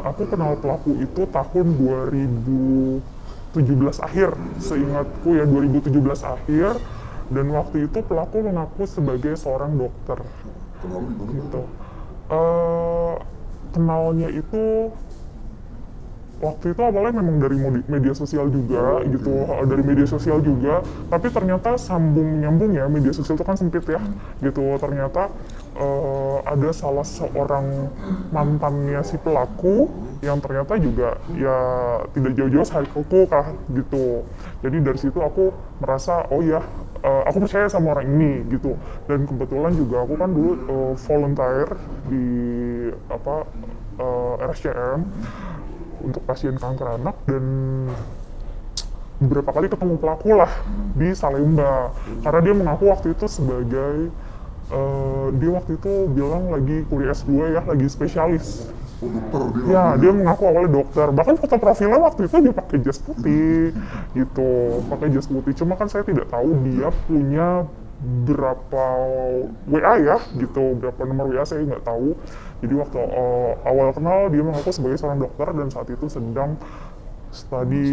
Aku kenal pelaku itu tahun 2017 akhir, seingatku ya 2017 akhir, dan waktu itu pelaku mengaku sebagai seorang dokter, Kenalnya di mana gitu. Pak? Eh, Kenalnya itu waktu itu awalnya memang dari media sosial juga Oh, oke. gitu, dari media sosial juga, tapi ternyata sambung nyambung ya, media sosial itu kan sempit ya, gitu. Ternyata ada salah seorang mantannya si pelaku yang ternyata juga ya tidak jauh-jauh cycleku kah gitu. Jadi dari situ aku merasa oh ya, aku percaya sama orang ini gitu. Dan kebetulan juga aku kan dulu volunteer di apa RSCM untuk pasien kanker anak, dan beberapa kali ketemu pelaku lah di Salemba, karena dia mengaku waktu itu sebagai dia waktu itu bilang lagi kuliah S2 ya, lagi spesialis. Oh, dokter dia Ya, ngakunya. dia mengaku awalnya dokter. Bahkan foto profilnya waktu itu dia pakai jas putih, gitu, pakai jas putih. Cuma kan saya tidak tahu dia punya berapa WA ya, gitu, berapa nomor WA saya nggak tahu. Jadi waktu awal kenal dia mengaku sebagai seorang dokter dan saat itu sedang Ambil studi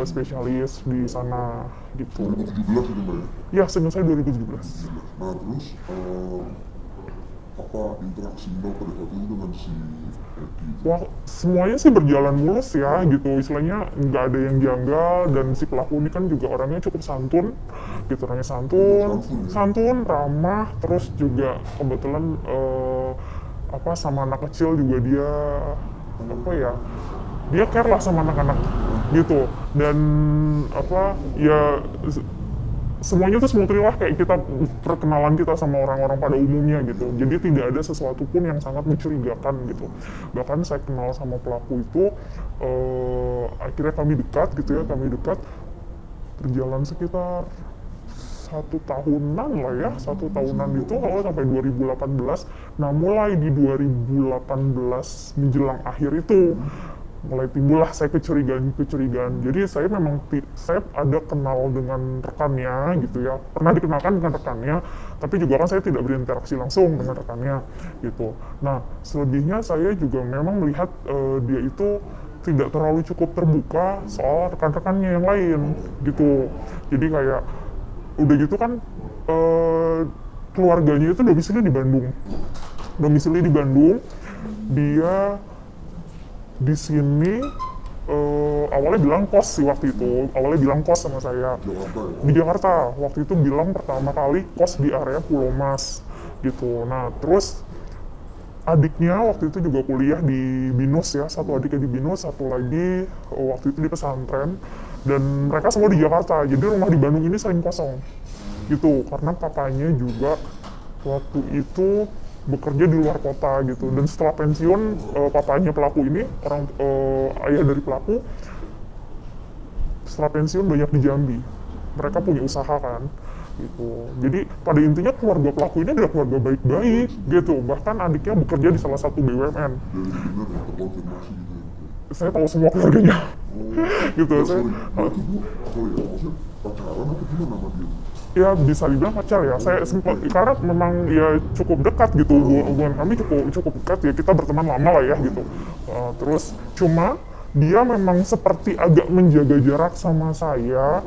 spesialis. spesialis di sana, gitu. 2017 itu Mbak ya? Ya, seingat saya 2017. 2017. Nah terus apa interaksi Mbak pada saat itu dengan si Eki itu? Wah, semuanya sih berjalan mulus ya gitu, istilahnya nggak ada yang janggal, dan si pelaku ini kan juga orangnya cukup santun gitu, orangnya Oh, santun, santun ya? santun, ramah, terus juga kebetulan apa sama anak kecil juga dia apa ya, dia care lah sama anak-anak gitu, dan apa ya, semuanya tuh smooth lah, kayak kita perkenalan kita sama orang-orang pada umumnya gitu. Jadi tidak ada sesuatu pun yang sangat mencurigakan gitu. Bahkan saya kenal sama pelaku itu, akhirnya kami dekat gitu ya, kami dekat, berjalan sekitar 1 tahunan lah ya, 1 tahunan itu kalau sampai 2018. Nah mulai di 2018 menjelang akhir itu mulai timbullah saya kecurigaan. Jadi saya memang saya ada kenal dengan rekannya gitu ya, pernah dikenalkan dengan rekannya, tapi juga kan saya tidak berinteraksi langsung dengan rekannya gitu. Nah selebihnya saya juga memang melihat dia itu tidak terlalu cukup terbuka soal rekan-rekannya yang lain gitu. Jadi kayak udah gitu kan eh, keluarganya itu domisili di Bandung, domisili di Bandung. Dia di sini awalnya bilang kos sih, waktu itu awalnya bilang kos sama saya Jakarta ya? di Jakarta. Waktu itu bilang pertama kali kos di area Pulau Mas gitu. Nah terus adiknya waktu itu juga kuliah di BINUS ya, satu adiknya di BINUS, satu lagi waktu itu di pesantren, dan mereka semua di Jakarta. Jadi rumah di Bandung ini sering kosong gitu, karena papanya juga waktu itu bekerja di luar kota gitu. Dan setelah pensiun, papanya pelaku ini, orang ayah dari pelaku, setelah pensiun banyak di Jambi. Mereka punya usaha kan gitu. Jadi pada intinya keluarga pelaku ini adalah keluarga baik-baik gitu. Bahkan adiknya bekerja di salah satu BUMN. Dari benar ya, terkonfirmasi gitu ya? Saya tahu semua keluarganya. Oh, Gitu. ya Saya sorry, berarti Bu, sorry ya, maksudnya pacaran atau gimana sama dia? ya bisa dibilang pacar ya. Saya sempat karena memang ya cukup dekat gitu. Hubungan kami cukup cukup dekat ya. Kita berteman lama lah ya gitu. Terus cuma dia memang seperti agak menjaga jarak sama saya,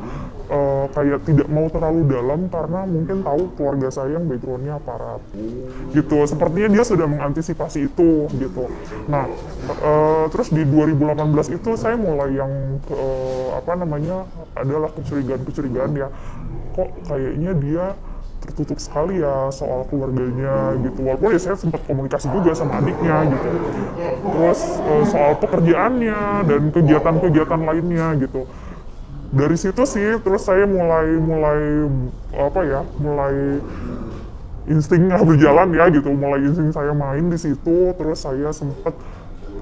kayak tidak mau terlalu dalam karena mungkin tahu keluarga saya yang backgroundnya aparat gitu. Sepertinya dia sudah mengantisipasi itu gitu. Nah terus di 2018 itu saya mulai yang apa namanya, adalah kecurigaan ya, kok kayaknya dia tertutup sekali ya soal keluarganya gitu. Walaupun ya saya sempat komunikasi juga sama adiknya gitu. Terus soal pekerjaannya dan kegiatan-kegiatan lainnya gitu. Dari situ sih terus saya mulai mulai apa ya, mulai instingnya berjalan ya gitu. Mulai insting saya main di situ, terus saya sempat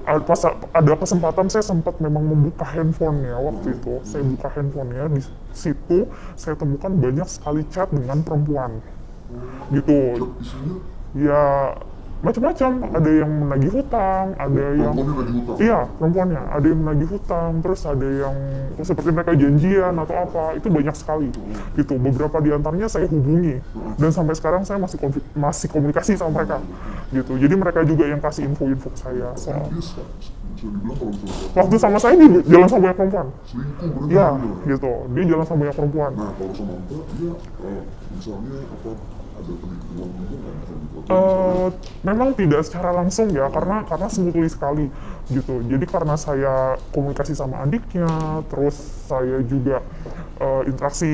pas ada kesempatan saya sempat memang membuka handphonenya. Waktu itu saya buka handphonenya, di situ saya temukan banyak sekali chat dengan perempuan Oh, gitu chat isinya ya. macam-macam, ada yang menagih hutang, ada yang Perempuannya lagi hutang. iya perempuannya, ada yang menagih hutang, terus ada yang seperti mereka janjian atau apa, itu banyak sekali gitu. Beberapa di antaranya saya hubungi dan sampai sekarang saya masih komunikasi sama mereka gitu. Jadi mereka juga yang kasih info-info ke saya soal Dia bisa dibilang kalau misalnya waktu sama saya di jalan sama banyak perempuan. selingkuh berarti Ya, dia bilang. gitu. Dia jalan sama banyak perempuan. Nah kalau sama Mbak dia misalnya apa ada penipuan juga nggak bisa gitu? Atau Eh, memang tidak secara langsung ya, karena smoothly sekali gitu. Jadi karena saya komunikasi sama adiknya, terus saya juga interaksi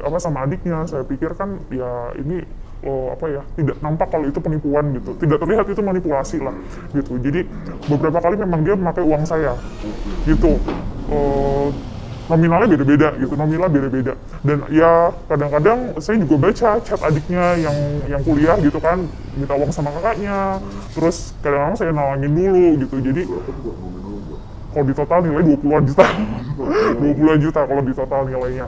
apa sama adiknya, saya pikir kan ya ini apa ya, tidak nampak kalau itu penipuan gitu, tidak terlihat itu manipulasi lah gitu. Jadi beberapa kali memang dia memakai uang saya gitu. Eh, nominalnya beda-beda gitu, nominalnya beda-beda. Dan ya kadang-kadang saya juga baca chat adiknya yang kuliah gitu kan, minta uang sama kakaknya, terus kadang-kadang saya nalangin dulu gitu. Jadi berapa tuh Mbak nominal Mbak? kalau di total nilai 20-an juta 20-an juta kalau di total nilainya